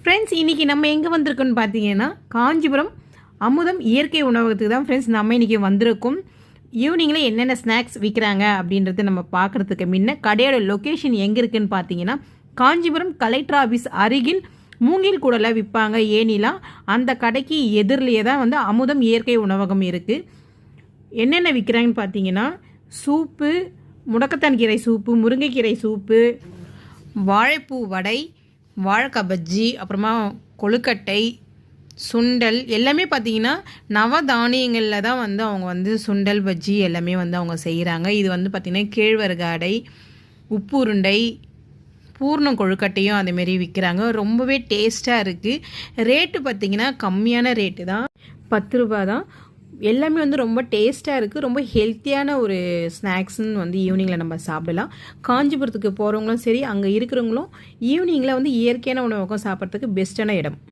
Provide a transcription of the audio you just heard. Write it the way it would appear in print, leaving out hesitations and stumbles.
Friends இன்றைக்கி நம்ம எங்கே வந்திருக்கோன்னு பார்த்தீங்கன்னா காஞ்சிபுரம் அமுதம் இயற்கை உணவகத்துக்கு தான் ஃப்ரெண்ட்ஸ் நம்ம இன்றைக்கி வந்திருக்கோம். ஈவினிங்கில் என்னென்ன ஸ்நாக்ஸ் விற்கிறாங்க அப்படின்றத நம்ம பார்க்குறதுக்கு முன்ன கடையோட லொக்கேஷன் எங்கே இருக்குதுன்னு பார்த்தீங்கன்னா காஞ்சிபுரம் கலெக்டர் ஆஃபீஸ் அருகில் மூங்கில் கூடலாம் விற்பாங்க ஏனிலாம். அந்த கடைக்கு எதிரிலேயே தான் வந்து அமுதம் இயற்கை உணவகம் இருக்குது. என்னென்ன விற்கிறாங்கன்னு பார்த்தீங்கன்னா சூப்பு, முடக்கத்தான் கீரை சூப்பு, முருங்கைக்கீரை சூப்பு, வாழைப்பூ வடை, வாழைக்காய் பஜ்ஜி, அப்புறமா கொழுக்கட்டை, சுண்டல் எல்லாமே பார்த்திங்கன்னா நவதானியங்களில் தான் வந்து அவங்க வந்து சுண்டல் பஜ்ஜி எல்லாமே வந்து அவங்க செய்கிறாங்க. இது வந்து பார்த்திங்கன்னா கேழ்வரகு அடை, உப்பு உருண்டை, பூர்ணம் கொழுக்கட்டையும் அதேமாரி விற்கிறாங்க. ரொம்பவே டேஸ்ட்டாக இருக்குது. ரேட்டு பார்த்திங்கன்னா கம்மியான ரேட்டு தான், 10 ரூபா தான். எல்லாமே வந்து ரொம்ப டேஸ்ட்டாக இருக்குது. ரொம்ப ஹெல்த்தியான ஒரு ஸ்நாக்ஸ்ன்னு வந்து ஈவினிங்கில் நம்ம சாப்பிடலாம். காஞ்சிபுரத்துக்கு போகிறவங்களும் சரி, அங்கே இருக்கிறவங்களும் ஈவினிங்கில் வந்து இயற்கையான உணவகம் சாப்பிட்றதுக்கு பெஸ்ட்டான இடம்.